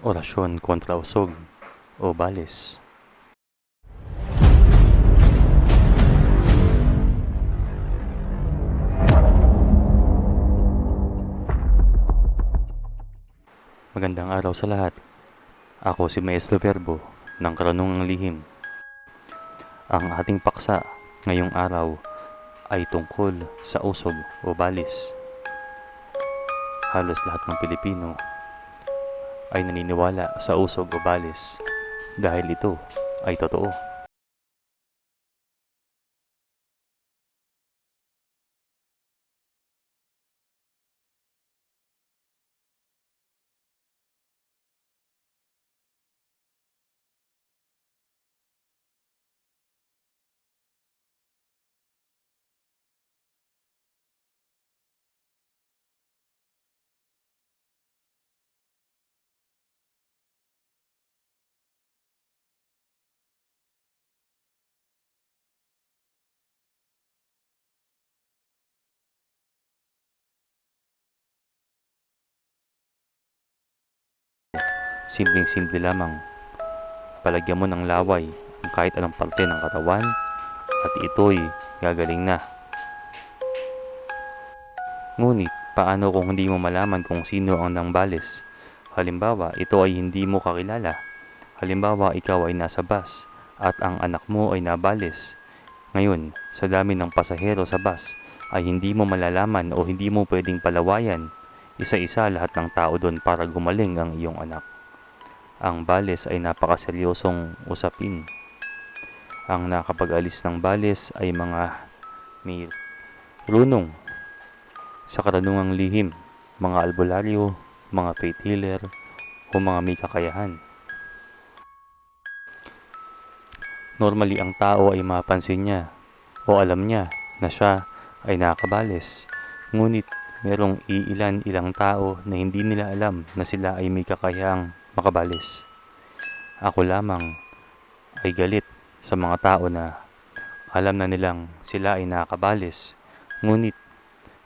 Orasyon kontra usog o balis. Magandang araw sa lahat. Ako si Maestro Verbo ng Karunungang Lihim. Ang ating paksa ngayong araw ay tungkol sa usog o balis. Halos lahat ng Pilipino ay naniniwala sa usog o balis dahil ito ay totoo. Simpleng-simple lamang. Palagyan mo ng laway ang kahit anong parte ng katawan at ito'y gagaling na. Ngunit, paano kung hindi mo malaman kung sino ang nangbalis? Halimbawa, ito ay hindi mo kakilala. Halimbawa, ikaw ay nasa bus at ang anak mo ay nabalis. Ngayon, sa dami ng pasahero sa bus, ay hindi mo malalaman o hindi mo pwedeng palawayan isa-isa lahat ng tao doon para gumaling ang iyong anak. Ang balis ay napakaseryosong usapin. Ang nakapag-alis ng balis ay mga may runong sa karunungang lihim, mga albularyo, mga faith healer, o mga may kakayahan. Normally, ang tao ay mapansin niya o alam niya na siya ay nakakabalis. Ngunit, merong ilang tao na hindi nila alam na sila ay may kakayahang makabalis. Ako lamang ay galit sa mga tao na alam na nilang sila ay nakakabalis, ngunit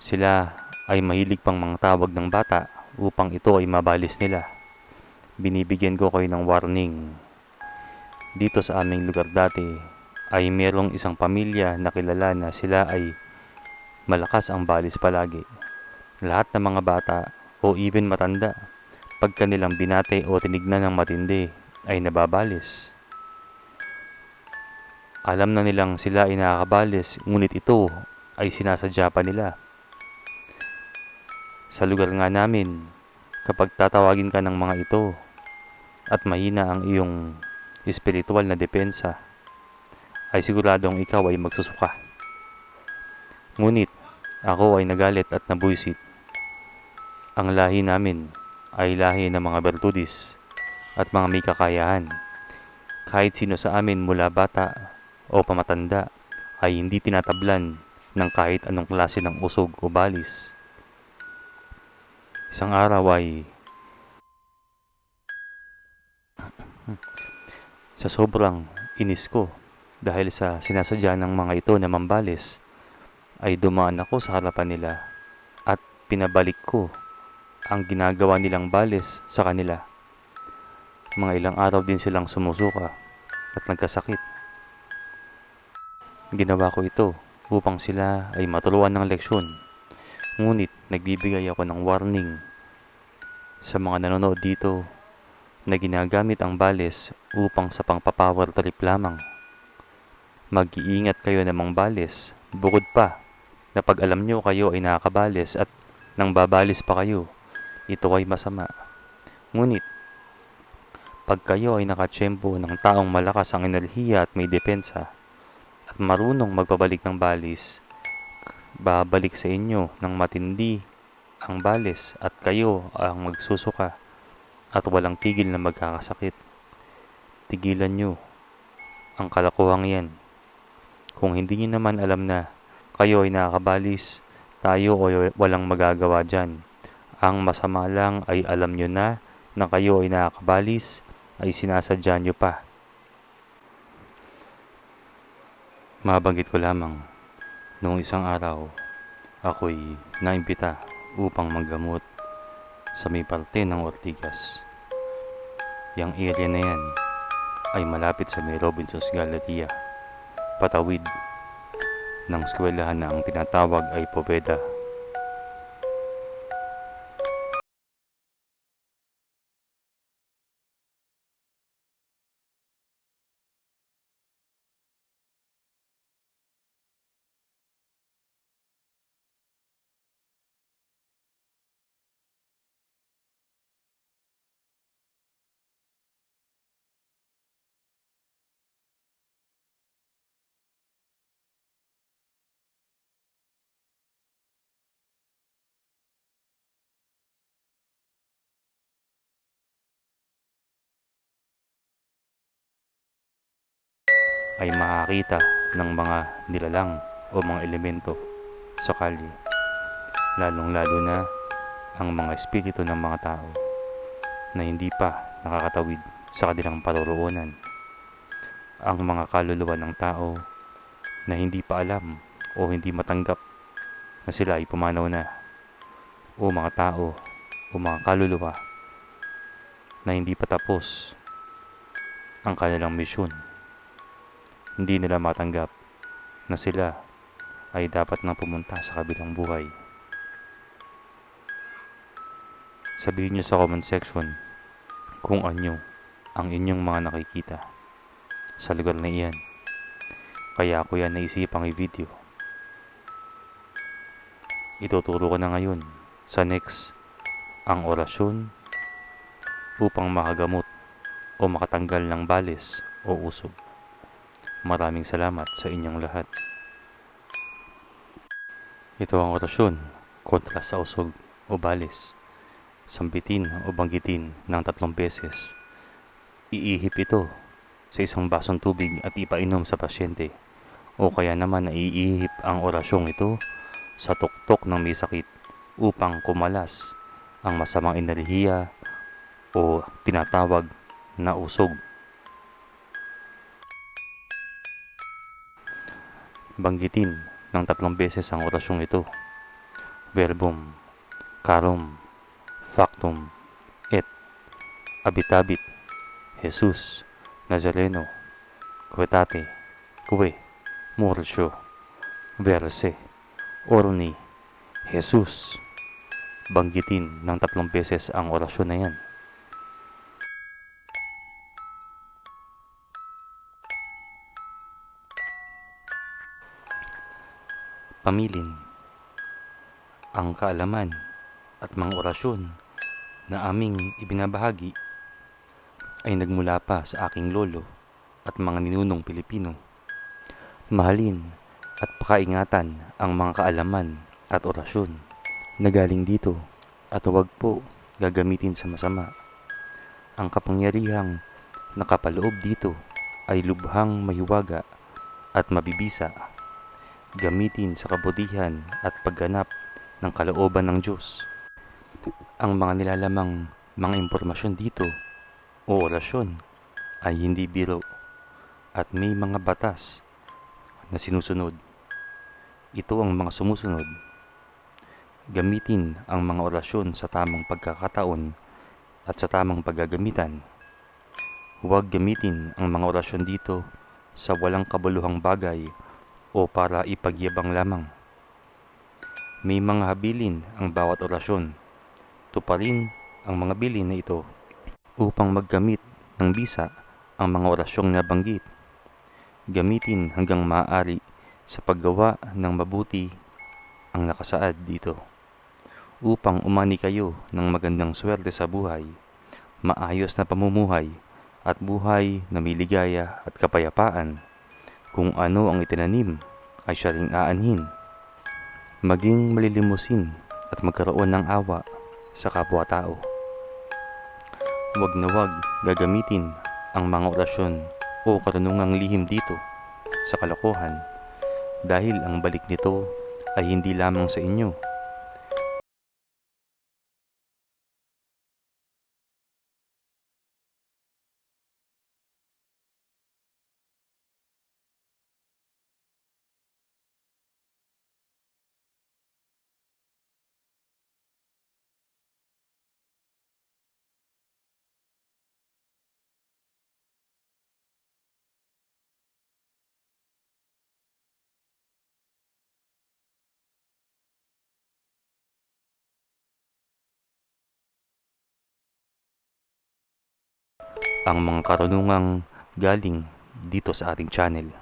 sila ay mahilig pang mga tawag ng bata upang ito ay mabalis nila. Binibigyan ko kayo ng warning. Dito sa aming lugar dati ay merong isang pamilya na kilala na sila ay malakas ang balis palagi. Lahat ng mga bata o even matanda, pagka nilang binate o tinignan ng matindi, ay nababalis. Alam na nilang sila ay nakakabalis, ngunit ito ay sinasadya pa nila. Sa lugar nga namin, kapag tatawagin ka ng mga ito at mahina ang iyong espiritual na depensa, ay siguradong ikaw ay magsusuka. Ngunit ako ay nagalit at nabuisit. Ang lahi namin ay lahi ng mga bertudis at mga may kakayahan. Kahit sino sa amin mula bata o pamatanda ay hindi tinatablan ng kahit anong klase ng usog o balis. Isang araw ay sa sobrang inis ko dahil sa sinasadya ng mga ito na mambalis, ay dumaan ako sa harapan nila at pinabalik ko ang ginagawa nilang balis sa kanila. Mga ilang araw din silang sumusuka at nagkasakit. Ginawa ko ito upang sila ay maturuan ng leksyon. Ngunit nagbibigay ako ng warning sa mga nanonood dito na ginagamit ang balis upang sa pangpapower trip lamang. Mag-iingat kayo na mangbalis. Bukod pa na pag alam nyo kayo ay nakakabalis at nang babalis pa kayo, ito ay masama. Ngunit, pag kayo ay nakatsyempo ng taong malakas ang enerhiya at may depensa at marunong magpabalik ng balis, babalik sa inyo ng matindi ang balis at kayo ang magsusuka at walang tigil na magkakasakit. Tigilan nyo ang kalokohang yan. Kung hindi nyo naman alam na kayo ay nakakabalis, tayo ay walang magagawa dyan. Ang masama lang ay alam nyo na kayo ay nakakabalis, ay sinasadya nyo pa. Mabanggit ko lamang, noong isang araw, ako'y naimbita upang maggamot sa may parte ng Ortigas. Yang area na yan ay malapit sa may Robinson's Galleria, patawid ng eskwelahan na ang tinatawag ay Poveda. Ay makakita ng mga nilalang o mga elemento sa kalye, lalong lalo na ang mga espiritu ng mga tao na hindi pa nakakatawid sa kanilang paroroonan. Ang mga kaluluwa ng tao na hindi pa alam o hindi matanggap na sila ay pumanaw na, o mga tao o mga kaluluwa na hindi pa tapos ang kanilang misyon. Hindi nila matanggap na sila ay dapat na pumunta sa kabilang buhay. Sabihin nyo sa comment section kung ano ang inyong mga nakikita sa lugar na iyan. Kaya ako yan naisipang i-video. Ituturo ko na ngayon sa next ang orasyon upang makagamot o makatanggal ng balis o usog. Maraming salamat sa inyong lahat. Ito ang orasyon kontra sa usog o balis. Sambitin o banggitin ng 3 beses. Iihip ito sa isang basong tubig at ipainom sa pasyente. O kaya naman na iihip ang orasyong ito sa tuktok ng may sakit upang kumalas ang masamang enerhiya o tinatawag na usog. Banggitin ng 3 beses ang orasyong ito. Verbum, carum, factum, et habitabit Jesus Nazareno, quetate, que, mortio, verse, orni, Jesus. Banggitin ng 3 beses ang orasyon na yan. Pamilin ang kaalaman at mga orasyon na aming ibinabahagi ay nagmula pa sa aking lolo at mga ninunong Pilipino. Mahalin at pakaingatan ang mga kaalaman at orasyon na galing dito at huwag po gagamitin sa masama. Ang kapangyarihang nakapaloob dito ay lubhang mahiwaga at mabibisa. Gamitin sa kabutihan at pagganap ng kalooban ng Diyos. Ang mga nilalamang mga impormasyon dito o orasyon ay hindi biro at may mga batas na sinusunod. Ito ang mga sumusunod. Gamitin ang mga orasyon sa tamang pagkakataon at sa tamang paggagamitan. Huwag gamitin ang mga orasyon dito sa walang kabuluhang bagay o para ipagyabang lamang. May mga habilin ang bawat orasyon. Tuparin ang mga bilin na ito upang maggamit ng bisa ang mga orasyong nabanggit. Gamitin hanggang maaari sa paggawa ng mabuti ang nakasaad dito upang umani kayo ng magandang swerte sa buhay, maayos na pamumuhay at buhay na may ligaya at kapayapaan. Kung ano ang itinanim ay siya ring aanhin. Maging malilimusin at magkaroon ng awa sa kapwa-tao. Huwag na huwag gagamitin ang mga orasyon o karunungang lihim dito sa kalokohan dahil ang balik nito ay hindi lamang sa inyo ang mga karunungang galing dito sa ating channel.